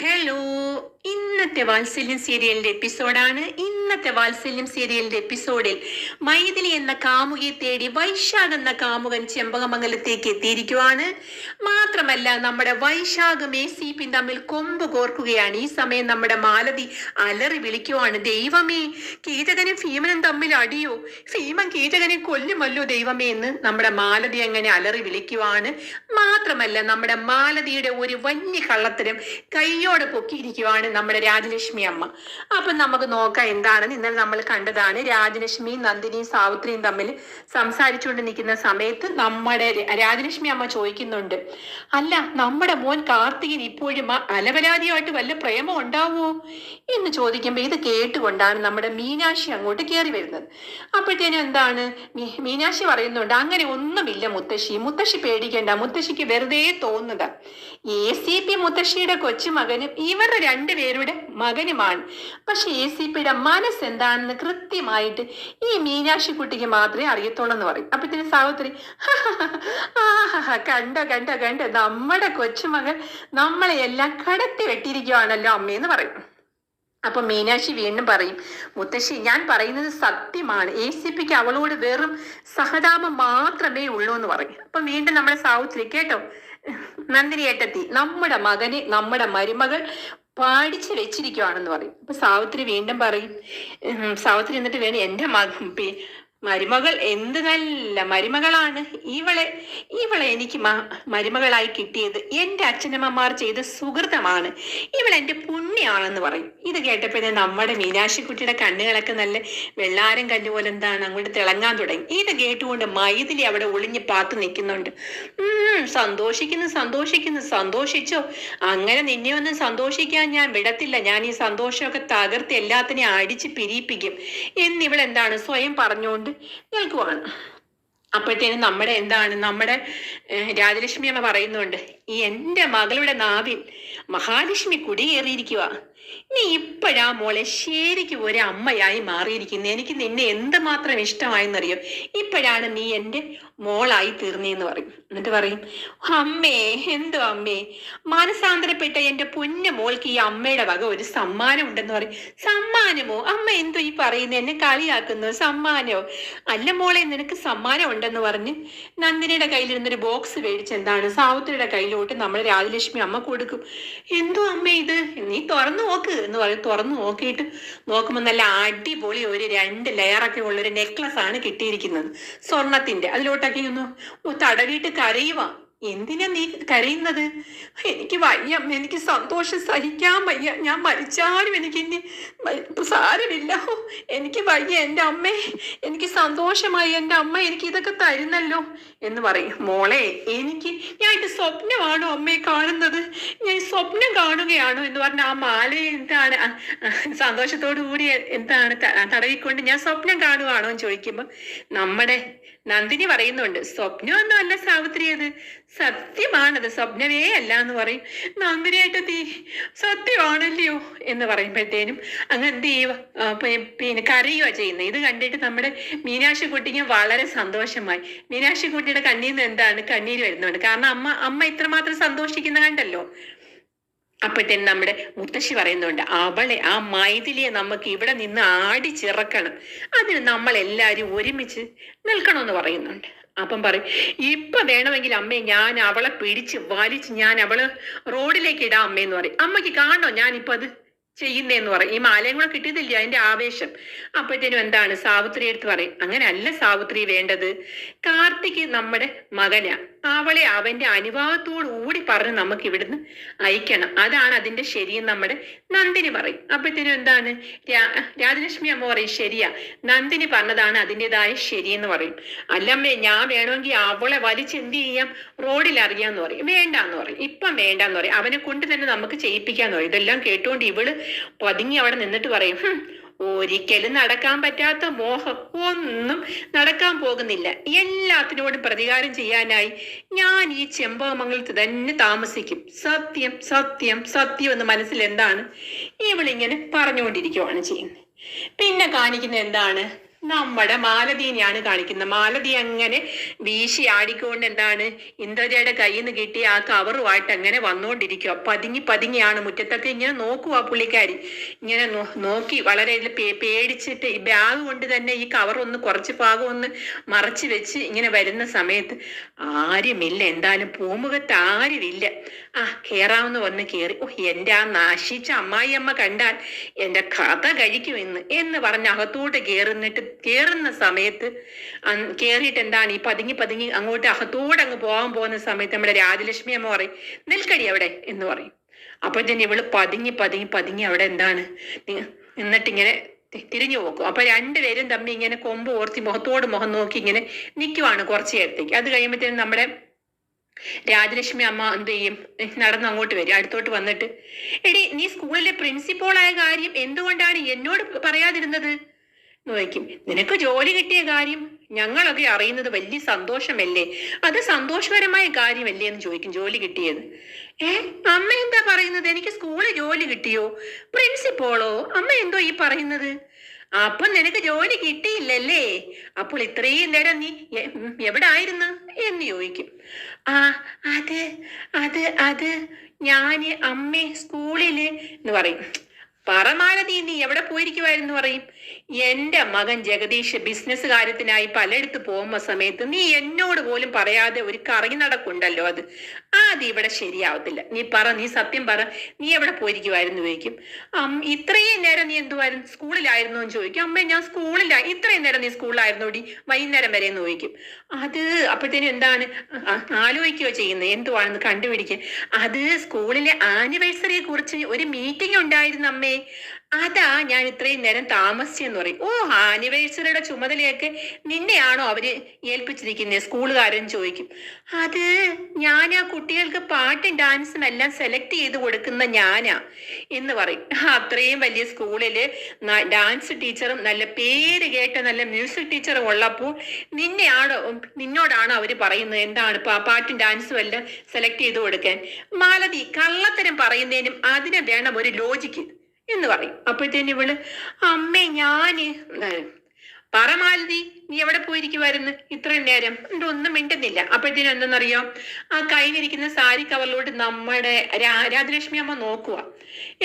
Hello, ഇന്നത്തെ വാത്സല്യം സീരിയലിന്റെ എപ്പിസോഡാണ്. ഇന്നത്തെ വാത്സല്യം സീരിയലിന്റെ എപ്പിസോഡിൽ മൈഥിലി എന്ന കാമുകിയെ തേടി വൈശാഖ് എന്ന കാമുകൻ ചെമ്പകമംഗലത്തേക്ക് എത്തിയിരിക്കുവാണ്. മാത്രമല്ല, നമ്മുടെ വൈശാഖും ACP തമ്മിൽ കൊമ്പ് കോർക്കുകയാണ്. ഈ സമയം നമ്മുടെ മാലതി അലറി വിളിക്കുവാണ്, ദൈവമേ, കീചകനും ഭീമനും തമ്മിൽ അടിയോ, ഭീമൻ കീചകനെ കൊല്ലുമല്ലോ ദൈവമേ എന്ന് നമ്മുടെ മാലതി അങ്ങനെ അലറി വിളിക്കുവാണ്. മാത്രമല്ല, നമ്മുടെ മാലതിയുടെ ഒരു വലിയ കള്ളത്തരം കൈയോടെ പൊക്കിയിരിക്കുവാണ് നമ്മുടെ രാജലക്ഷ്മി അമ്മ. അപ്പൊ നമുക്ക് നോക്കാം എന്താണെന്ന്. ഇന്നലെ നമ്മൾ കണ്ടതാണ്, രാജലക്ഷ്മിയും നന്ദിനിയും സാവിത്രിയും തമ്മിൽ സംസാരിച്ചുകൊണ്ട് നിൽക്കുന്ന സമയത്ത് നമ്മുടെ രാജലക്ഷ്മി അമ്മ ചോദിക്കുന്നുണ്ട്, അല്ല, നമ്മുടെ മോൻ കാർത്തികൻ ഇപ്പോഴും അലപരാധിയായിട്ട് വല്ല പ്രേമം ഉണ്ടാവുമോ എന്ന് ചോദിക്കുമ്പോൾ ഇത് കേട്ടുകൊണ്ടാണ് നമ്മുടെ മീനാക്ഷി അങ്ങോട്ട് കയറി വരുന്നത്. അപ്പോഴത്തേനും എന്താണ് മീനാക്ഷി പറയുന്നുണ്ട്, അങ്ങനെ ഒന്നുമില്ല മുത്തശ്ശി പേടിക്കേണ്ട, മുത്തശ്ശിക്ക് വെറുതെ തോന്നുക. ACP മുത്തശ്ശിയുടെ കൊച്ചുമകനും ഇവരുടെ രണ്ടുപേരുടെ മകനുമാണ്. പക്ഷെ ACPയുടെ മനസ്സ് എന്താണെന്ന് കൃത്യമായിട്ട് ഈ മീനാക്ഷി കുട്ടിക്ക് മാത്രമേ അറിയത്തുള്ളൂ എന്ന് പറയും. അപ്പത്തിന് സാവിത്രി കണ്ടോ നമ്മുടെ കൊച്ചുമകൻ നമ്മളെ എല്ലാം കടത്തി വെട്ടിയിരിക്കുവാണല്ലോ അമ്മയെന്ന് പറയും. അപ്പൊ മീനാക്ഷി വീണ്ടും പറയും, മുത്തശ്ശി, ഞാൻ പറയുന്നത് സത്യമാണ്, ACPക്ക് അവളോട് വെറും സഹതാപം മാത്രമേ ഉള്ളൂ എന്ന് പറയും. അപ്പൊ വീണ്ടും നമ്മുടെ സാവിത്രി, കേട്ടോ നന്ദിനി ഏട്ടത്തി, നമ്മുടെ മകനെ നമ്മുടെ മരുമകൾ പാടിച്ച് വെച്ചിരിക്കുവാണെന്ന് പറയും. അപ്പൊ സാവിത്രി വീണ്ടും പറയും, സാവിത്രി എന്നിട്ട് വേണം, എന്റെ മരുമകൾ എന്ത് നല്ല മരുമകളാണ്, ഇവളെ എനിക്ക് മരുമകളായി കിട്ടിയത് എന്റെ അച്ഛനമ്മമാർ ചെയ്ത സുഹൃതമാണ്, ഇവളെന്റെ പുണ്യാണെന്ന് പറയും. ഇത് കേട്ടപ്പോഴേ നമ്മുടെ മീനാക്ഷിക്കുട്ടിയുടെ കണ്ണുകളൊക്കെ നല്ല വെള്ളാരം കല്ല് പോലെ എന്താണ് അങ്ങോട്ട് തിളങ്ങാൻ തുടങ്ങി. ഇത് കേട്ടുകൊണ്ട് മൈഥിലി അവിടെ ഒളിഞ്ഞ് പാത്തു നിൽക്കുന്നുണ്ട്. സന്തോഷിച്ചോ, അങ്ങനെ നിന്നെ ഒന്നും സന്തോഷിക്കാൻ ഞാൻ വിടത്തില്ല, ഞാൻ ഈ സന്തോഷമൊക്കെ തകർത്ത് എല്ലാത്തിനെയും അടിച്ച് പിരിയിപ്പിക്കും എന്നിവളെന്താണ് സ്വയം പറഞ്ഞുകൊണ്ട് നിൽക്കുവാണ്. അപ്പോഴത്തേനും നമ്മുടെ രാജലക്ഷ്മി അമ്മ പറയുന്നുണ്ട്, ഈ എൻ്റെ മകളുടെ നാവിൽ മഹാലക്ഷ്മി കുടിയേറിയിരിക്കുക, നീ ഇപ്പോഴാ മോളെ ശരിക്കും ഒരു അമ്മയായി മാറിയിരിക്കുന്നു, എനിക്ക് നിന്നെ എന്തുമാത്രം ഇഷ്ടമായെന്നറിയോ, ഇപ്പോഴാണ് നീ എൻ്റെ മോളായി തീർന്നേന്ന് പറയും. എന്നിട്ട് പറയും, അമ്മേ, എന്തോ അമ്മേ, മനസാന്തരപ്പെട്ട എൻ്റെ പൊന്നു മോൾക്ക് ഈ അമ്മയുടെ വക ഒരു സമ്മാനം ഉണ്ടെന്ന് പറയും. സമ്മാനമോ അമ്മ, എന്തോ ഈ പറയുന്നത്, എന്നെ കളിയാക്കുന്നു, സമ്മാനോ? അല്ല മോളെ, നിനക്ക് സമ്മാനം ഉണ്ടെന്ന് പറഞ്ഞ് നന്ദിനിയുടെ കയ്യിലിരുന്നൊരു ബോക്സ് മേടിച്ച് സാവിത്രിയുടെ കയ്യിലോട്ട് നമ്മുടെ രാജലക്ഷ്മി അമ്മ കൊടുക്കും. എന്തോ അമ്മ ഇത്, നീ തുറന്നു നോക്ക് എന്ന് പറയും. തുറന്നു നോക്കുമ്പോൾ നല്ല അടിപൊളി ഒരു 2 ലെയറൊക്കെ ഉള്ള ഒരു നെക്ലസ് ആണ് കിട്ടിയിരിക്കുന്നത്, സ്വർണത്തിന്റെ. അതിലോട്ടൊക്കെ ഒന്ന് തടവിയിട്ട് കരയുവാ. എന്തിനാ നീ കരയുന്നത്? എനിക്ക് വയ്യ, എനിക്ക് സന്തോഷം സഹിക്കാൻ വയ്യ, ഞാൻ മരിച്ചാലും എനിക്ക് ഇനി സാരമില്ല, എനിക്ക് വയ്യ എൻ്റെ അമ്മേ, എനിക്ക് സന്തോഷമായി, എൻ്റെ അമ്മ എനിക്ക് ഇതൊക്കെ തരുന്നല്ലോ എന്ന് പറയും. മോളെ, ഞാൻ ഇത് സ്വപ്നമാണോ അമ്മയെ കാണുന്നത്, ഞാൻ സ്വപ്നം കാണുകയാണോ എന്ന് പറഞ്ഞ ആ മാല എന്താണ് സന്തോഷത്തോടു കൂടി തടവിക്കൊണ്ട് ഞാൻ സ്വപ്നം കാണുകയാണോ എന്ന് ചോദിക്കുമ്പോൾ നമ്മുടെ നന്ദിനി പറയുന്നുണ്ട്, സ്വപ്നമൊന്നും അല്ല സാവിത്രി, അത് സത്യമാണത്, സ്വപ്നമേ അല്ല എന്ന് പറയും. നന്ദിനിയായിട്ട് സത്യമാണല്ലയോ എന്ന് പറയുമ്പോഴത്തേനും അങ്ങ് എന്ത് ചെയ്യുക, കരയുക ചെയ്യുന്നത്. ഇത് കണ്ടിട്ട് നമ്മുടെ മീനാക്ഷി കുട്ടിക്ക് വളരെ സന്തോഷമായി. മീനാക്ഷി കുട്ടിയുടെ കണ്ണീർ നിന്ന് കണ്ണീര് വരുന്നുണ്ട്, കാരണം അമ്മ ഇത്രമാത്രം സന്തോഷിക്കുന്ന കണ്ടല്ലോ. അപ്പോഴത്തേനും നമ്മുടെ മുത്തശ്ശി പറയുന്നുണ്ട്, ആ മൈഥിലിയെ നമുക്ക് ഇവിടെ നിന്ന് ആടിച്ചിറക്കണം, അതിന് നമ്മൾ എല്ലാവരും ഒരുമിച്ച് നിൽക്കണമെന്ന് പറയുന്നുണ്ട്. അപ്പം പറയും, ഇപ്പൊ വേണമെങ്കിൽ അമ്മേ, ഞാൻ അവളെ പിടിച്ച് വലിച്ച് ഞാൻ അവള് റോഡിലേക്ക് ഇടാം അമ്മയെന്ന് പറയും. അമ്മയ്ക്ക് കാണണോ ഞാനിപ്പോ അത് ചെയ്യുന്നേന്ന് പറയും. ഈ മാലയും കൂടെ കിട്ടിയതില്ല അതിന്റെ ആവേശം. അപ്പോഴത്തേനും സാവിത്രി എടുത്ത് പറയും, അങ്ങനെ അല്ല സാവിത്രി വേണ്ടത്, കാർത്തിക് നമ്മുടെ മകനാ, അവളെ അവന്റെ അനുഭവത്തോട് കൂടി പറഞ്ഞ് നമുക്ക് ഇവിടുന്ന് അയക്കണം, അതാണ് അതിന്റെ ശരിയെന്ന് നമ്മുടെ നന്ദിനി പറയും. അപ്പോഴത്തേനും രാജലക്ഷ്മി അമ്മ പറയും, ശരിയാ, നന്ദിനി പറഞ്ഞതാണ് അതിൻ്റെതായ ശരിയെന്ന് പറയും. അല്ലമ്മേ, ഞാൻ വേണമെങ്കിൽ അവളെ വലിച്ച് എന്ത് ചെയ്യാം, റോഡിൽ അറിയാന്ന് പറയും. വേണ്ടാന്ന് പറയും, ഇപ്പം വേണ്ടാന്ന് പറയും, അവനെ കൊണ്ട് തന്നെ നമുക്ക് ചെയ്യിപ്പിക്കാന്ന് പറയും. ഇതെല്ലാം കേട്ടുകൊണ്ട് ഇവള് പതുങ്ങി അവിടെ നിന്നിട്ട് പറയും, ഒരിക്കലും നടക്കാൻ പറ്റാത്ത മോഹം ഒന്നും നടക്കാൻ പോകുന്നില്ല, എല്ലാത്തിനോടും പ്രതികാരം ചെയ്യാനായി ഞാൻ ഈ ചെമ്പകമംഗലത്ത് തന്നെ താമസിക്കും, സത്യം സത്യം സത്യം എന്ന് മനസ്സിൽ ഇവളിങ്ങനെ പറഞ്ഞുകൊണ്ടിരിക്കുവാണ് ചെയ്യുന്നത്. പിന്നെ കാണിക്കുന്ന നമ്മുടെ മാലതീനെയാണ് കാണിക്കുന്നത്. മാലതി അങ്ങനെ വീശി ആടിക്കൊണ്ട് എന്താണ് ഇന്ദ്രജയുടെ കയ്യിൽ നിന്ന് കിട്ടിയ ആ കവറുമായിട്ട് അങ്ങനെ വന്നുകൊണ്ടിരിക്കുക. പതുങ്ങിയാണ് മുറ്റത്തൊക്കെ ഇങ്ങനെ നോക്കുക പുള്ളിക്കാരി. ഇങ്ങനെ നോക്കി വളരെ പേടിച്ചിട്ട് ഈ ബാഗ് കൊണ്ട് തന്നെ ഈ കവർ ഒന്ന് കുറച്ച് ഭാഗം ഒന്ന് മറച്ചു വെച്ച് ഇങ്ങനെ വരുന്ന സമയത്ത് ആരുമില്ല. എന്തായാലും പൂമുഖത്ത് ആരുമില്ല. കേറാവുന്ന വന്ന് കേറി. എന്റെ ആ നാശിച്ച അമ്മായിയമ്മ കണ്ടാൽ എന്റെ കഥ കഴിക്കും എന്ന് പറഞ്ഞ് അകത്തോട്ട് കേറുന്ന സമയത്ത് കേറിയിട്ട് എന്താണ് ഈ പതുങ്ങി അങ്ങോട്ട് അകത്തോടെ അങ്ങ് പോകാൻ പോകുന്ന സമയത്ത് നമ്മുടെ രാജലക്ഷ്മി അമ്മ പറയും, നിൽക്കടി അവിടെ എന്ന് പറയും. അപ്പൊ തന്നെ ഇവള് പതുങ്ങി അവിടെ എന്താണ് എന്നിട്ടിങ്ങനെ തിരിഞ്ഞു നോക്കും. അപ്പൊ രണ്ടുപേരും തമ്മിൽ ഇങ്ങനെ കൊമ്പ് ഓർത്തി മുഖത്തോട് മുഖം നോക്കി ഇങ്ങനെ നിൽക്കുവാണ് കുറച്ചു നേരത്തേക്ക്. അത് കഴിയുമ്പോഴത്തേനും നമ്മുടെ രാജലക്ഷ്മി അമ്മ എന്ത് ചെയ്യും, നടന്ന് അങ്ങോട്ട് വരും. അടുത്തോട്ട് വന്നിട്ട്, എടി നീ സ്കൂളിലെ പ്രിൻസിപ്പോളായ കാര്യം എന്തുകൊണ്ടാണ് എന്നോട് പറയാതിരുന്നത് നോക്കും. നിനക്ക് ജോലി കിട്ടിയ കാര്യം ഞങ്ങളൊക്കെ അറിയുന്നത് വലിയ സന്തോഷമല്ലേ, അത് സന്തോഷകരമായ കാര്യമല്ലേ എന്ന് ചോദിക്കും. ജോലി കിട്ടിയത്. അമ്മ എന്താ പറയുന്നത്? എനിക്ക് സ്കൂളിൽ ജോലി കിട്ടിയോ? പ്രിൻസിപ്പോളോ? അമ്മ എന്തോ ഈ പറയുന്നത്? അപ്പൊ നിനക്ക് ജോലി കിട്ടിയില്ലല്ലേ? അപ്പോൾ ഇത്രയും നേരം നീ എവിടെ ആയിരുന്നു എന്ന് ചോദിക്കും. അത് ഞാന് അമ്മേ സ്കൂളില് എന്ന് പറയും. പറമാലതി നീ എവിടെ പോയിരിക്കുവായിരുന്നു പറയും. എന്റെ മകൻ ജഗദീഷ് ബിസിനസ് കാര്യത്തിനായി പലയിടത്ത് പോകുന്ന സമയത്ത് നീ എന്നോട് പോലും പറയാതെ ഒരു കറങ്ങി നടക്കുണ്ടല്ലോ, അത് ഇവിടെ ശരിയാവത്തില്ല. നീ സത്യം പറ, നീ എവിടെ പോയിരിക്കുവായിരുന്നു ചോദിക്കും. ഇത്രയും നേരം നീ എന്തുവായിരുന്നു, സ്കൂളിലായിരുന്നു എന്ന് ചോദിക്കും. അമ്മ ഞാൻ സ്കൂളിലായി. ഇത്രയും നേരം നീ സ്കൂളിലായിരുന്നോടി വൈകുന്നേരം വരെ എന്ന് ചോദിക്കും. അപ്പോഴത്തേനും എന്താണ് ആലോചിക്കുകയോ ചെയ്യുന്നത്, എന്തുവാണെന്ന് കണ്ടുപിടിക്കുക. അത് സ്കൂളിലെ ആനിവേഴ്സറിയെ കുറിച്ച് ഒരു മീറ്റിംഗ് ഉണ്ടായിരുന്നു അമ്മേ, അതാ ഞാൻ ഇത്രയും നേരം താമസിച്ചെന്ന് പറയും. ആനിവേഴ്സറിയുടെ ചുമതലയൊക്കെ നിന്നെയാണോ അവര് ഏൽപ്പിച്ചിരിക്കുന്നത് സ്കൂളുകാരൻ ചോദിക്കും. അത് ഞാൻ ആ കുട്ടികൾക്ക് പാട്ടും ഡാൻസും എല്ലാം സെലക്ട് ചെയ്ത് കൊടുക്കുന്ന ഞാനാ എന്ന് പറയും. അത്രയും വലിയ സ്കൂളില് ഡാൻസ് ടീച്ചറും നല്ല പേര് കേട്ട നല്ല മ്യൂസിക് ടീച്ചറും ഉള്ളപ്പോൾ നിന്നോടാണോ അവര് പറയുന്നത് എന്താണ് പാട്ടും ഡാൻസും എല്ലാം സെലക്ട് ചെയ്ത് കൊടുക്കാൻ? മാലതി കള്ളത്തരം പറയുന്നതിനും അതിനെ വേണം ഒരു ലോജിക്ക് എന്ന് പറയും. അപ്പോഴത്തേനും ഇവള് അമ്മേ ഞാന് പറമാലതി നീ എവിടെ പോയിരിക്കുവായിരുന്നു ഇത്രയും നേരം? ഒന്നും മിണ്ടുന്നില്ല. അപ്പോഴത്തേനും എന്തെന്നറിയാം, ആ കയ്യിലിരിക്കുന്ന സാരി കവറിലോട്ട് നമ്മുടെ രാജലക്ഷ്മി അമ്മ നോക്കുക.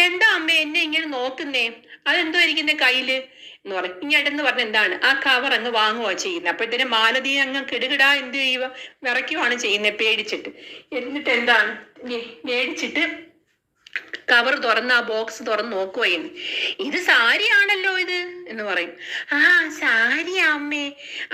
എന്താ അമ്മ എന്നെ ഇങ്ങനെ നോക്കുന്നേ? അതെന്തോ ഇരിക്കുന്ന കയ്യില് എന്ന് പറയും. ഇങ്ങോട്ടെന്ന് പറഞ്ഞ എന്താണ് ആ കവർ അങ്ങ് വാങ്ങുക ചെയ്യുന്നത്. അപ്പോഴത്തേനും മാലതി അങ്ങ് കിടുകിടാ എന്ത് ചെയ്യുക, വിറയ്ക്കുവാണ് ചെയ്യുന്നത് പേടിച്ചിട്ട്. എന്നിട്ട് എന്താണ് മേടിച്ചിട്ട് കവർ തുറന്ന് ആ ബോക്സ് തുറന്ന് നോക്കുകയെന്ന്. ഇത് സാരിയാണല്ലോ ഇത് എന്ന് പറയും. സാരിയാ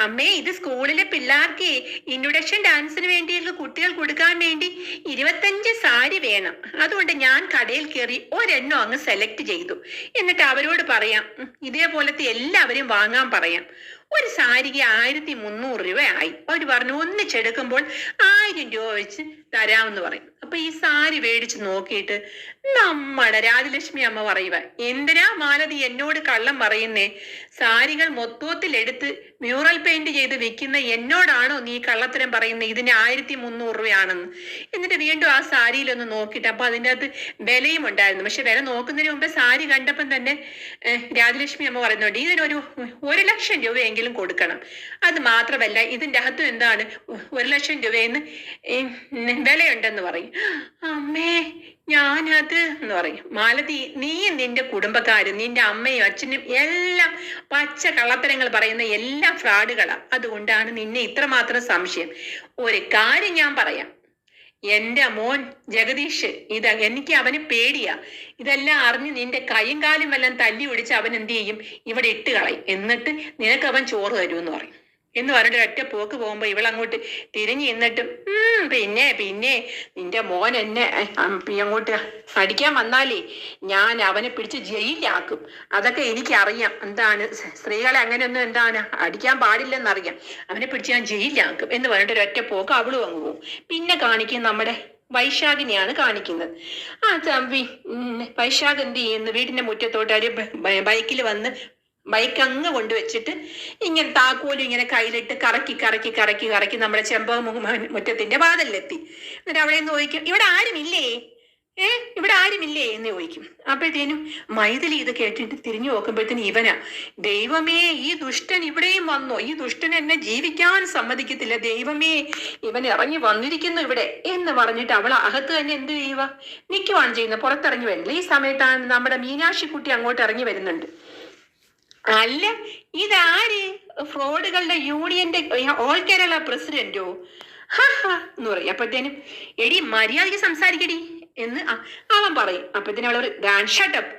അമ്മേ ഇത് സ്കൂളിലെ പിള്ളേർക്ക് ഇൻട്രൊഡക്ഷൻ ഡാൻസിന് വേണ്ടിയുള്ള കുട്ടികൾ കൊടുക്കാൻ വേണ്ടി 25 സാരി വേണം. അതുകൊണ്ട് ഞാൻ കടയിൽ കയറി ഒരെണ്ണം അങ്ങ് സെലക്ട് ചെയ്തു. എന്നിട്ട് അവരോട് പറയാം ഇതേപോലത്തെ എല്ലാവരും വാങ്ങാൻ പറയാം. ഒരു സാരിക്ക് 1300 രൂപയായി. അവർ പറഞ്ഞു ഒന്നിച്ചെടുക്കുമ്പോൾ 1000 രൂപ വെച്ച് തരാമെന്ന് പറയും. അപ്പൊ ഈ സാരി മേടിച്ച് നോക്കിയിട്ട് നമ്മുടെ രാജലക്ഷ്മി അമ്മ പറയുക, എന്തിനാ മാലതി എന്നോട് കള്ളം പറയുന്നേ? സാരികൾ മൊത്തത്തിൽ എടുത്ത് മ്യൂറൽ പെയിന്റ് ചെയ്ത് വെക്കുന്ന എന്നോടാണോ നീ കള്ളത്തരം പറയുന്നത് ഇതിന് 1300 രൂപയാണെന്ന്? എന്നിട്ട് വീണ്ടും ആ സാരിയിലൊന്ന് നോക്കിയിട്ട് അപ്പൊ അതിൻ്റെ അകത്ത് വിലയും ഉണ്ടായിരുന്നു. പക്ഷെ വില നോക്കുന്നതിന് മുമ്പ് സാരി കണ്ടപ്പം തന്നെ രാജലക്ഷ്മി അമ്മ പറയുന്നുണ്ട് ഇതിനൊരു 1 ലക്ഷം രൂപയെങ്കിലും കൊടുക്കണം. അത് മാത്രമല്ല ഇതിൻ്റെ അകത്തും എന്താണ് 1 ലക്ഷം രൂപയെന്ന് വിലയുണ്ടെന്ന് പറയും. അമ്മേ ഞാനത് എന്ന് പറയും. മാലതി നീ നിന്റെ കുടുംബക്കാരും നിന്റെ അമ്മയും അച്ഛനും എല്ലാം പച്ച കള്ളത്തരങ്ങൾ പറയുന്ന എല്ലാം ഫ്രോഡുകളാ. അതുകൊണ്ടാണ് നിന്നെ ഇത്രമാത്രം സംശയം. ഒരു കാര്യം ഞാൻ പറയാം, എന്റെ മോൻ ജഗദീഷ് എനിക്ക് അവന് പേടിയാ. ഇതെല്ലാം അറിഞ്ഞ് നിന്റെ കൈയും കാലും എല്ലാം തല്ലി ഒടിച്ച് അവൻ എന്ത് ചെയ്യും, ഇവിടെ ഇട്ട് കളയും. എന്നിട്ട് നിനക്ക് അവൻ ചോറ് തരുമെന്ന് പറയും. എന്ന് പറഞ്ഞിട്ട് ഒറ്റ പോക്ക് പോകുമ്പോ ഇവളങ്ങോട്ട് തിരിഞ്ഞു നിന്നിട്ടും പിന്നെ നിന്റെ മോൻ എന്നെ അങ്ങോട്ട് അടിക്കാൻ വന്നാലേ ഞാൻ അവനെ പിടിച്ച് ജയിലാക്കും. അതൊക്കെ എനിക്കറിയാം. എന്താണ് സ്ത്രീകളെ അങ്ങനെയൊന്നും എന്താണ് അടിക്കാൻ പാടില്ലെന്നറിയാം. അവനെ പിടിച്ച് ഞാൻ ജയിലാക്കും എന്ന് പറഞ്ഞിട്ട് ഒരൊറ്റ പോക്ക് അവളും അങ്ങ് പോകും. പിന്നെ കാണിക്കും നമ്മുടെ വൈശാഖിനെയാണ് കാണിക്കുന്നത്. വൈശാഖ് എന്ത് ചെയ്യുന്നു, വീടിന്റെ മുറ്റത്തോട്ട് ഒരു ബൈക്കിൽ വന്ന് ബൈക്ക് അങ്ങ് കൊണ്ടുവച്ചിട്ട് ഇങ്ങനെ താക്കോലും ഇങ്ങനെ കയ്യിലിട്ട് കറക്കി നമ്മുടെ ചെമ്പക മുറ്റത്തിന്റെ വാതിലെത്തി. എന്നിട്ട് അവിടെ നിന്ന് ചോദിക്കും ഇവിടെ ആരുമില്ലേ ഇവിടെ ആരുമില്ലേ എന്ന് ചോദിക്കും. അപ്പോഴത്തേനും മൈഥിലി ഇത് കേട്ടിട്ട് തിരിഞ്ഞു നോക്കുമ്പോഴത്തേനും ഇവനാ, ദൈവമേ ഈ ദുഷ്ടൻ ഇവിടെയും വന്നോ, ഈ ദുഷ്ടൻ എന്നെ ജീവിക്കാൻ സമ്മതിക്കത്തില്ല, ദൈവമേ ഇവൻ ഇറങ്ങി വന്നിരിക്കുന്നു ഇവിടെ എന്ന് പറഞ്ഞിട്ട് അവൾ അകത്ത് തന്നെ എന്ത് ചെയ്യുക, നിൽക്കുവാണ് ചെയ്യുന്നത്, പുറത്തിറങ്ങി വരുന്നില്ല. ഈ സമയത്താണ് നമ്മുടെ മീനാക്ഷി കുട്ടി അങ്ങോട്ട് ഇറങ്ങി വരുന്നുണ്ട്. അല്ല, ഇതാര്, ഫ്രോഡുകളുടെ യൂണിയന്റെ ഓൾ കേരള പ്രസിഡന്റോ എന്ന് പറയും. അപ്പോഴത്തേനും എടി മര്യാദയ്ക്ക് സംസാരിക്കടി എന്ന് അവൻ പറയും. അപ്പോഴത്തേനും അവളൊരു ഷട്ടപ്പ്,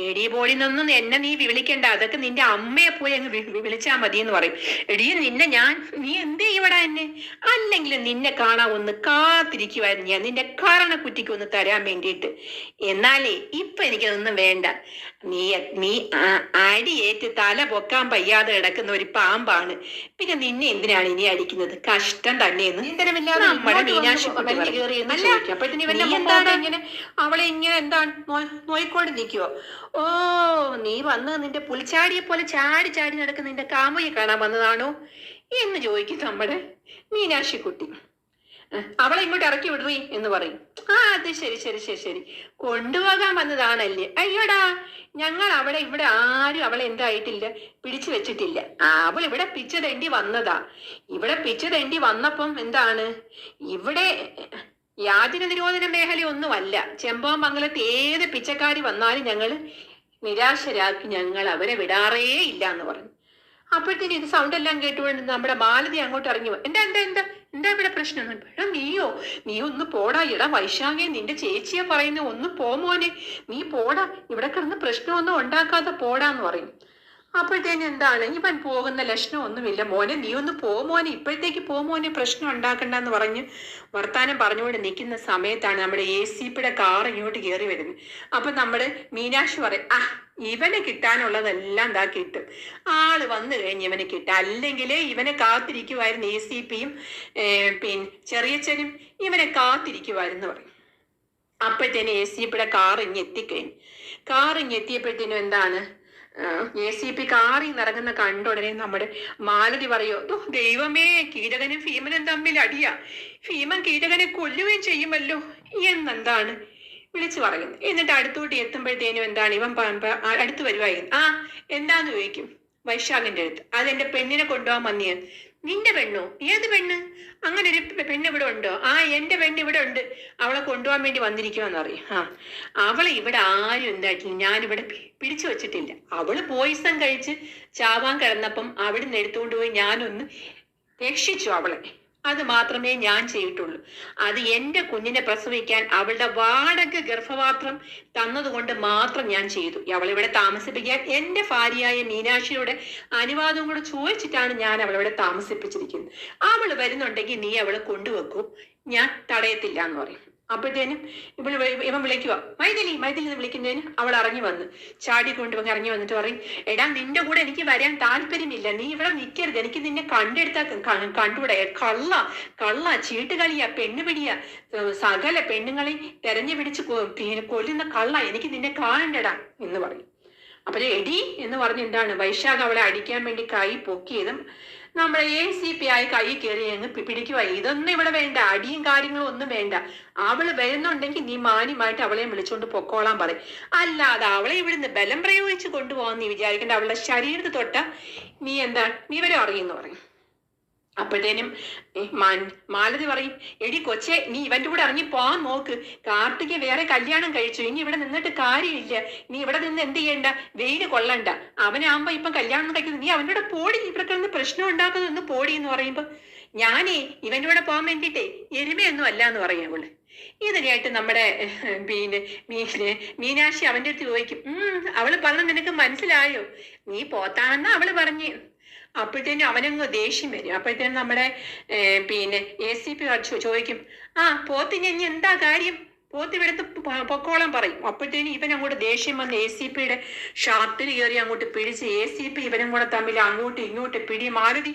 എടി പോടി നിന്നൊന്നും എന്നെ നീ വിളിക്കണ്ട, അതൊക്കെ നിന്റെ അമ്മയെ പോയി അങ്ങ് വിളിച്ചാ മതി എന്ന് പറയും. എടി നിന്നെ നീ എന്ത് ചെയ്യടാ എന്നെ, അല്ലെങ്കിൽ നിന്നെ കാണാൻ ഒന്ന് കാത്തിരിക്കുവായിരുന്നു ഞാൻ, നിന്റെ കാരണക്കുറ്റിക്ക് ഒന്ന് തരാൻ വേണ്ടിയിട്ട്. എന്നാലേ ഇപ്പൊ എനിക്കതൊന്നും വേണ്ട, നീ അടിയേറ്റ് തല പൊക്കാൻ വയ്യാതെ കിടക്കുന്ന ഒരു പാമ്പാണ്, പിന്നെ നിന്നെ എന്തിനാണ് ഇനി അടിക്കുന്നത്, കഷ്ടം തന്നെയെന്ന് നമ്മുടെ മീനാക്ഷി ഇങ്ങനെ അവളെ ഇങ്ങനെ എന്താണ് നോയിക്കൊണ്ട് നിൽക്കുവോ. ഓ, നീ വന്ന് നിന്റെ പുൽച്ചാടിയെ പോലെ ചാടി ചാടി നടക്കുന്ന നിന്റെ കാമുയെ കാണാൻ വന്നതാണോ എന്ന് ചോദിക്കും നമ്മുടെ മീനാക്ഷി കുട്ടി. അവളെ ഇങ്ങോട്ട് ഇറക്കി വിടുവീ എന്ന് പറയും. അത് ശരി ശരി ശരി ശരി, കൊണ്ടുപോകാൻ വന്നതാണല്ലേ. അയ്യോടാ, ഞങ്ങൾ അവിടെ ഇവിടെ ആരും അവളെ എന്തായിട്ടില്ല, പിടിച്ചു വെച്ചിട്ടില്ല. അവൾ ഇവിടെ പിച്ച തെണ്ടി വന്നതാ. ഇവിടെ പിച്ച തെണ്ടി വന്നപ്പം എന്താണ്, ഇവിടെ യാതൊരു നിരോധന മേഖലയൊന്നുമല്ല. ചെമ്പാമംഗലത്ത് ഏത് പിച്ചക്കാരി വന്നാലും ഞങ്ങൾ നിരാശരാക്കി ഞങ്ങൾ അവരെ വിടാറേ ഇല്ല എന്ന് പറഞ്ഞു. അപ്പോഴത്തേനും ഇത് സൗണ്ട് എല്ലാം കേട്ടുകൊണ്ട് നമ്മുടെ മാലതി അങ്ങോട്ട് ഇറങ്ങി. എന്താ എന്താ എന്താ എന്താ ഇവിടെ പ്രശ്നം? നീ ഒന്ന് പോടാ, ഇടാ വൈശാഖെ, നിന്റെ ചേച്ചിയെ പറയുന്ന ഒന്ന് പോമോനെ, നീ പോടാ, ഇവിടെ കിടന്ന് പ്രശ്നമൊന്നും ഉണ്ടാക്കാതെ പോടാന്ന് പറയും. അപ്പോഴത്തേനും എന്താണ്, ഇവൻ പോകുന്ന ലക്ഷണം ഒന്നുമില്ല. മോനെ നീ ഒന്ന് പോമോനെ, ഇപ്പോഴത്തേക്ക് പോമോനെ, പ്രശ്നം ഉണ്ടാക്കണ്ടെന്ന് പറഞ്ഞ് വർത്താനം പറഞ്ഞുകൊണ്ട് നിൽക്കുന്ന സമയത്താണ് നമ്മുടെ ACPയുടെ കാർ ഇങ്ങോട്ട് കയറി വരുന്നത്. അപ്പൊ നമ്മുടെ മീനാക്ഷി പറയും, ഇവനെ കിട്ടാനുള്ളതെല്ലാം ദാ കിട്ടും, ആള് വന്നു കഴിഞ്ഞ് ഇവനെ കിട്ടും, അല്ലെങ്കിൽ ഇവനെ കാത്തിരിക്കുമായിരുന്നു ACPയും പിന്നെ ചെറിയച്ഛനും ഇവനെ കാത്തിരിക്കുമായിരുന്നു പറയും. അപ്പോഴത്തേനും ACPയുടെ കാർ ഇങ്ങ് എത്തിക്കഴിഞ്ഞു. കാർ ഇങ്ങ് എത്തിയപ്പോഴത്തേനും എന്താണ്, ACP കാറിൽ നിറങ്ങുന്ന കണ്ട ഉടനെ നമ്മുടെ മാലതി പറയോ, ദൈവമേ, കീടകനും ഭീമനും തമ്മിൽ അടിയാ, ഭീമൻ കീടകനെ കൊല്ലുകയും ചെയ്യുമല്ലോ എന്നെന്താണ് വിളിച്ചു പറയുന്നത്. എന്നിട്ട് അടുത്തോട്ട് എത്തുമ്പോഴത്തേനും എന്താണ്, ഇവൻ അടുത്ത് വരുവായിരുന്നു. എന്താന്ന് ചോദിക്കും വൈശാഖിന്റെ അടുത്ത്. അതെന്റെ പെണ്ണിനെ കൊണ്ടുപോകാൻ വന്നിയ. നിന്റെ പെണ്ണോ? ഏത് പെണ്ണ്? അങ്ങനെ ഒരു പെണ്ണ് ഇവിടെ ഉണ്ടോ? എന്റെ പെണ്ണ് ഇവിടെ ഉണ്ട്, അവളെ കൊണ്ടുപോകാൻ വേണ്ടി വന്നിരിക്കുമെന്ന് പറയും. അവളെ ഇവിടെ ആരും എന്തായിട്ടില്ല, ഞാനിവിടെ പിടിച്ചു വെച്ചിട്ടില്ല. അവള് പോയിസൺ കഴിച്ച് ചാവാൻ കിടന്നപ്പം അവിടുന്ന് എടുത്തുകൊണ്ട് പോയി ഞാനൊന്ന് രക്ഷിച്ചു അവളെ. അത് മാത്രമേ ഞാൻ ചെയ്തിട്ടുള്ളൂ. അത് എന്റെ കുഞ്ഞിനെ പ്രസവിക്കാൻ അവളുടെ വാടക ഗർഭപാത്രം തന്നതുകൊണ്ട് മാത്രം ഞാൻ ചെയ്തു. അവളിവിടെ താമസിപ്പിക്കാൻ എന്റെ ഭാര്യയായ മീനാക്ഷിയുടെ അനുവാദവും കൂടെ ചോദിച്ചിട്ടാണ് ഞാൻ അവളിവിടെ താമസിപ്പിച്ചിരിക്കുന്നത്. അവള് വരുന്നുണ്ടെങ്കിൽ നീ അവളെ കൊണ്ടുവെക്കും, ഞാൻ തടയത്തില്ല എന്ന് പറയും. അപ്പോഴത്തേനും ഇവൻ വിളിക്കുക, മൈഥിലി എന്ന് വിളിക്കുന്നതിന് അവൾ ഇറങ്ങി വന്ന് ചാടിക്കൊണ്ട് ഇറങ്ങി വന്നിട്ട് പറയും, എടാ നിന്റെ കൂടെ എനിക്ക് വരാൻ താല്പര്യമില്ല, നീ ഇവിടെ നിൽക്കരുത്, എനിക്ക് നിന്നെ കണ്ടുകൂടെ, കള്ള ചീട്ടുകളിയാ, പെണ്ണുപിടിയാ, സകല പെണ്ണുങ്ങളെ തെരഞ്ഞു പിടിച്ച് കൊല്ലുന്ന കള്ള, എനിക്ക് നിന്നെ കാണണ്ടടാ എന്ന് പറയും. അപ്പൊ എടി എന്ന് പറഞ്ഞ് എന്താണ് വൈശാഖ് അവളെ അടിക്കാൻ വേണ്ടി കൈ പൊക്കിയതും നമ്മുടെ ACP ആയി കൈ കയറി അങ്ങ് പിടിക്കുക. ഇതൊന്നും ഇവിടെ വേണ്ട, അടിയും കാര്യങ്ങളും ഒന്നും വേണ്ട. അവള് വരുന്നുണ്ടെങ്കിൽ നീ മാന്യമായിട്ട് അവളെ വിളിച്ചോണ്ട് പൊക്കോളാൻ പറയും. അല്ലാതെ അവളെ ഇവിടുന്ന് ബലം പ്രയോഗിച്ച് കൊണ്ടുപോകാൻ നീ വിചാരിക്കേണ്ട. അവളുടെ ശരീരത്ത് തൊട്ട നീ വിവരം അറിയുന്നു പറയും. അപ്പോഴത്തേനും മാലതി പറയും, എടി കൊച്ചെ, നീ ഇവന്റെ കൂടെ ഇറങ്ങി പോവാൻ നോക്ക്, കാർത്തിക വേറെ കല്യാണം കഴിച്ചു, ഇനി ഇവിടെ നിന്നിട്ട് കാര്യമില്ല, നീ ഇവിടെ നിന്ന് എന്ത് ചെയ്യണ്ട, വെയില് കൊള്ളണ്ട, അവനാകുമ്പോ ഇപ്പം കല്യാണം കഴിക്കുന്നത്, നീ അവൻ്റെ കൂടെ പോടി, ഇവിടെ കിടന്ന് പ്രശ്നം ഉണ്ടാക്കുന്നൊന്ന് പോടി എന്ന് പറയുമ്പോ, ഞാനേ ഇവന്റെ കൂടെ പോകാൻ വേണ്ടിട്ടേ എരുമയൊന്നും അല്ല എന്ന് പറയാം അവള്. ഇത് കേട്ട് നമ്മുടെ മീനാക്ഷി അവന്റെ അടുത്ത് ചോദിക്കും, അവള് പറഞ്ഞ നിനക്ക് മനസ്സിലായോ, നീ പോത്താണെന്ന് അവള് പറഞ്ഞു. അപ്പോഴത്തേനും അവനങ്ങ് ദേഷ്യം വരും. അപ്പോഴത്തേനും നമ്മുടെ ACP ചോദിക്കും, പോത്തിന് ഇനി എന്താ കാര്യം, പോത്ത് ഇവിടുത്തെ പൊക്കോളം പറയും. അപ്പോഴത്തേനും ഇവൻ അങ്ങോട്ട് ദേഷ്യം വന്ന് ACPയുടെ ഷർട്ടിൽ കയറി അങ്ങോട്ട് പിടിച്ച് ACP ഇവനും കൂടെ തമ്മിൽ അങ്ങോട്ടും ഇങ്ങോട്ട് പിടി. മാലതി,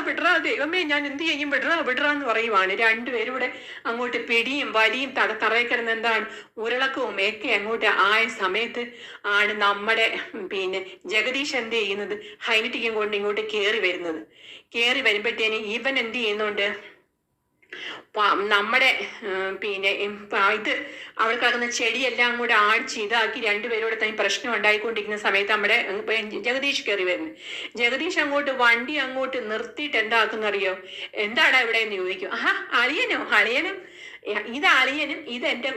വിടറാ ദൈവമേ, ഞാൻ എന്ത് ചെയ്യും, വിടറാ എന്ന് പറയുവാണ്. രണ്ടുപേരും കൂടെ അങ്ങോട്ട് പിടിയും വലിയും തറയിൽ കിടന്ന് എന്താണ് ഉരുളക്കവും ഒക്കെ അങ്ങോട്ട് ആയ സമയത്ത് ആണ് നമ്മുടെ ജഗദീഷ് എന്ത് ചെയ്യുന്നത്, ഹൈനറ്റിക്കും കൊണ്ട് ഇങ്ങോട്ട് കയറി വരുന്നത്. കയറി വരുമ്പോഴത്തേനും ഇവൻ എന്ത് ചെയ്യുന്നുണ്ട്, നമ്മുടെ പിന്നെ ഇത് അവിടെ കിടക്കുന്ന ചെടിയെല്ലാം കൂടെ ആഴ്ച ഇതാക്കി രണ്ടുപേരോട് തന്നെ പ്രശ്നം ഉണ്ടായിക്കൊണ്ടിരിക്കുന്ന സമയത്ത് നമ്മുടെ ജഗദീഷ് കയറി വരുന്നു. ജഗദീഷ് അങ്ങോട്ട് വണ്ടി അങ്ങോട്ട് നിർത്തിയിട്ട് എന്താക്കുന്നറിയോ? എന്താടാ ഇവിടെ എന്ന് ചോദിക്കും. അളിയനും ഇത് അളിയനും ഇത് എന്റെ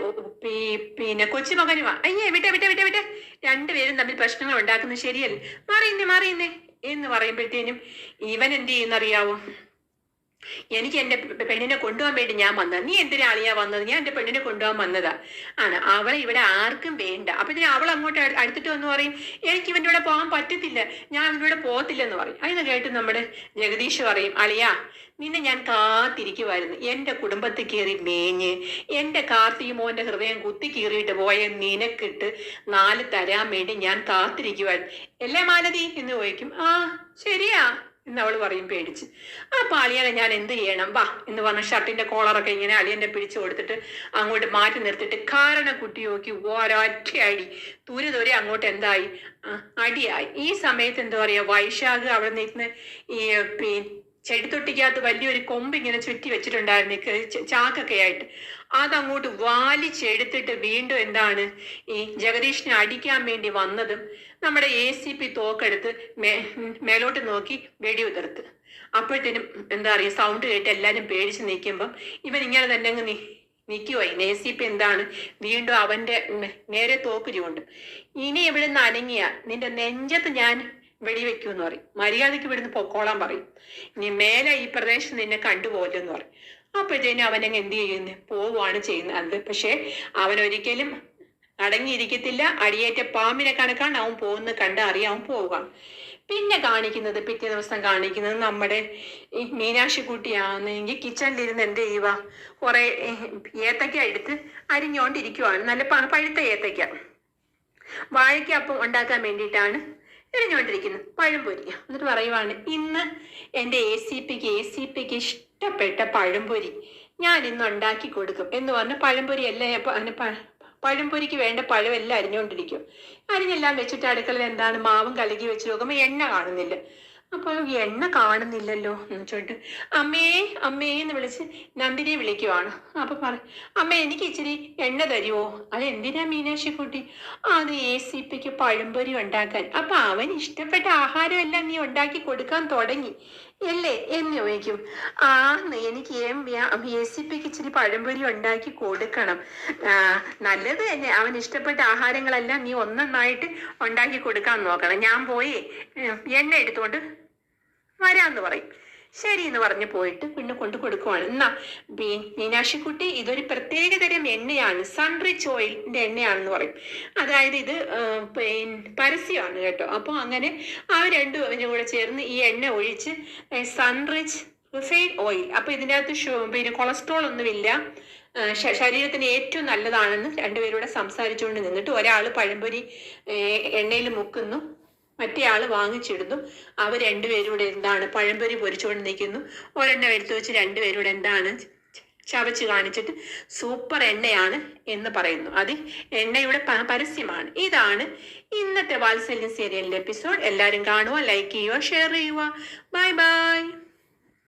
പിന്നെ കൊച്ചുമകനുമാ. അയ്യേ വിട്ടെ രണ്ടുപേരും തമ്മിൽ പ്രശ്നങ്ങൾ ഉണ്ടാക്കുന്നത് ശരിയല്ല, മാറിയുന്നേ എന്ന് പറയുമ്പോഴത്തേനും ഇവൻ എന്ത് ചെയ്യുന്നറിയാവോ? എനിക്ക് എന്റെ പെണ്ണിനെ കൊണ്ടുപോകാൻ വേണ്ടി ഞാൻ വന്നത്. നീ എന്തിനാ അളിയാ വന്നത്? ഞാൻ എന്റെ പെണ്ണിനെ കൊണ്ടുപോകാൻ വന്നതാ. അവളെ ഇവിടെ ആർക്കും വേണ്ട. അപ്പൊ അവൾ അങ്ങോട്ട് അടുത്തിട്ട് വന്ന് പറയും, എനിക്ക് ഇവന്റെ ഇവിടെ പോകാൻ പറ്റത്തില്ല, ഞാൻ ഇവിടെ പോകത്തില്ലെന്ന് പറയും. അതിന് കേട്ട് നമ്മുടെ ജഗദീഷ് പറയും, അളിയാ നിന്നെ ഞാൻ കാത്തിരിക്കുമായിരുന്നു. എന്റെ കുടുംബത്തിൽ കയറി മേഞ്ഞ് എന്റെ കാർത്തിക് മോന്റെ ഹൃദയം കുത്തി കീറിയിട്ട് പോയ നിനക്കിട്ട് 4 തരാൻ വേണ്ടി ഞാൻ കാത്തിരിക്കുമായിരുന്നു. അല്ലേ മാലതി എന്ന് ചോദിക്കും. ശരിയാ എന്ന് അവൾ പറയും പേടിച്ച്. അപ്പൊ അളിയനെ ഞാൻ എന്ത് ചെയ്യണം? വാ എന്ന് പറഞ്ഞ ഷർട്ടിന്റെ കോളറൊക്കെ ഇങ്ങനെ അളിയന്റെ പിടിച്ചു കൊടുത്തിട്ട് അങ്ങോട്ട് മാറ്റി നിർത്തിയിട്ട് കാരണം കുട്ടി നോക്കി ഒരൊറ്റ അടി ദൂരെ അങ്ങോട്ട് അടിയായി. ഈ സമയത്ത് എന്താ പറയാ, വൈശാഖ് അവിടെ നിൽക്കുന്ന ഈ ചെടിത്തൊട്ടിക്കകത്ത് വലിയൊരു കൊമ്പ് ഇങ്ങനെ ചുറ്റി വെച്ചിട്ടുണ്ടായിരുന്നു ചാക്കൊക്കെ ആയിട്ട്. അതങ്ങോട്ട് വലിച്ചെടുത്തിട്ട് വീണ്ടും ഈ ജഗദീഷിനെ അടിക്കാൻ വേണ്ടി വന്നതും നമ്മുടെ ACP തോക്കെടുത്ത് മേലോട്ട് നോക്കി വെടിയുതിർത്ത്. അപ്പോഴത്തേനും സൗണ്ട് കേട്ട് എല്ലാരും പേടിച്ച് നിൽക്കുമ്പം ഇവൻ ഇങ്ങനെ തന്നെ അങ്ങ് നിൽക്കുവായി. ACP വീണ്ടും അവന്റെ നേരെ തോക്ക് ചൂണ്ടും. ഇനി ഇവിടുന്ന് അനങ്ങിയ നിന്റെ നെഞ്ചത്ത് ഞാൻ വെടിവെക്കൂന്ന് പറയും. മര്യാദയ്ക്ക് ഇവിടുന്ന് പൊക്കോളാൻ പറയും. ഇനി മേലെ ഈ പ്രദേശം നിന്നെ കണ്ടുപോലെന്ന് പറയും. അപ്പോഴത്തേനും അവനങ്ങ് എന്ത് ചെയ്യുന്നു? പോവുകയാണ് ചെയ്യുന്നത്. പക്ഷെ അവനൊരിക്കലും അടങ്ങിയിരിക്കത്തില്ല. അടിയേറ്റ പാമ്പിനെ കണക്കാണ് അവൻ പോകുന്നത് അറിയാൻ അവൻ പോവുകയാണ്. പിന്നെ പിറ്റേ ദിവസം കാണിക്കുന്നത് നമ്മുടെ ഈ മീനാക്ഷി കുട്ടിയാണെങ്കിൽ കിച്ചണിലിരുന്ന് എന്ത് ചെയ്യുക, കുറെ ഏത്തക്ക എടുത്ത് അരിഞ്ഞോണ്ടിരിക്കുവാണ്. നല്ല പഴുത്ത ഏത്തക്ക വാഴയ്ക്കപ്പം ഉണ്ടാക്കാൻ വേണ്ടിയിട്ടാണ് എറിഞ്ഞുകൊണ്ടിരിക്കുന്നത്. പഴംപൊരി. എന്നിട്ട് പറയുവാണ്, ഇന്ന് എൻ്റെ ACPക്ക് ഇഷ്ടപ്പെട്ട പഴംപൊരി ഞാൻ ഇന്ന് ഉണ്ടാക്കി കൊടുക്കും എന്ന് പറഞ്ഞ് പഴംപൊരി എല്ലാം പഴംപൊരിക്ക് വേണ്ട പഴം എല്ലാം അരിഞ്ഞുകൊണ്ടിരിക്കും. അരിഞ്ഞെല്ലാം വെച്ചിട്ട് അടുക്കളയിൽ മാവും കലക്കി വെച്ച് നോക്കുമ്പോൾ എണ്ണ കാണുന്നില്ല. അപ്പൊ എണ്ണ കാണുന്നില്ലല്ലോ എന്ന് വെച്ചോട്ട് അമ്മേ എന്ന് വിളിച്ച് നന്ദിനെ വിളിക്കുവാണ്. അപ്പൊ അമ്മ എനിക്ക് ഇച്ചിരി എണ്ണ തരുമോ? അത് എന്തിനാ മീനാക്ഷി കുട്ടി? അത് ACPക്ക് പഴംപൊരി ഉണ്ടാക്കാൻ. അപ്പൊ അവൻ ഇഷ്ടപ്പെട്ട ആഹാരം എല്ലാം നീ ഉണ്ടാക്കി കൊടുക്കാൻ തുടങ്ങി അല്ലേ എന്ന് ചോദിക്കും. എനിക്ക് ACPക്ക് ഇച്ചിരി പഴംപൊരി ഉണ്ടാക്കി കൊടുക്കണം. നല്ലത് തന്നെ, അവൻ ഇഷ്ടപ്പെട്ട ആഹാരങ്ങളെല്ലാം നീ ഒന്നൊന്നായിട്ട് ഉണ്ടാക്കി കൊടുക്കാൻ നോക്കണം. ഞാൻ പോയി എണ്ണ എടുത്തോണ്ട് വരാന്ന് പറയും. ശരി എന്ന് പറഞ്ഞ് പോയിട്ട് പിന്നെ കൊണ്ടു കൊടുക്കുവാണ്. മീനാക്ഷിക്കുട്ടി ഇതൊരു പ്രത്യേകതരം എണ്ണയാണ്, സൺറിച്ച് ഓയിലിന്റെ എണ്ണയാണെന്ന് പറയും. അതായത് ഇത് പരസ്യമാണ് കേട്ടോ. അപ്പോൾ അങ്ങനെ രണ്ടും കൂടെ ചേർന്ന് ഈ എണ്ണ ഒഴിച്ച് സൺറിച്ച് റിഫൈൻഡ് ഓയിൽ. അപ്പൊ ഇതിൻ്റെ അകത്ത് കൊളസ്ട്രോൾ ഒന്നുമില്ല, ശരീരത്തിന് ഏറ്റവും നല്ലതാണെന്ന് രണ്ടുപേരൂടെ സംസാരിച്ചുകൊണ്ട് നിന്നിട്ട് ഒരാൾ പഴംപൊരി എണ്ണയിൽ മുക്കുന്നു, മറ്റേ ആള് വാങ്ങിച്ചിടുന്നു. അവർ രണ്ടുപേരൂടെ പഴംപൊരി പൊരിച്ചുകൊണ്ട് നിൽക്കുന്നു. ഒരെണ്ണ എടുത്തു വെച്ച് രണ്ടുപേരൂടെ ചവച്ച് കാണിച്ചിട്ട് സൂപ്പർ എണ്ണയാണ് എന്ന് പറയുന്നു. അത് എണ്ണയുടെ പരസ്യമാണ്. ഇതാണ് ഇന്നത്തെ വാത്സല്യം സീരിയലിന്റെ എപ്പിസോഡ്. എല്ലാവരും കാണുക, ലൈക്ക് ചെയ്യുക, ഷെയർ ചെയ്യുക. Bye bye.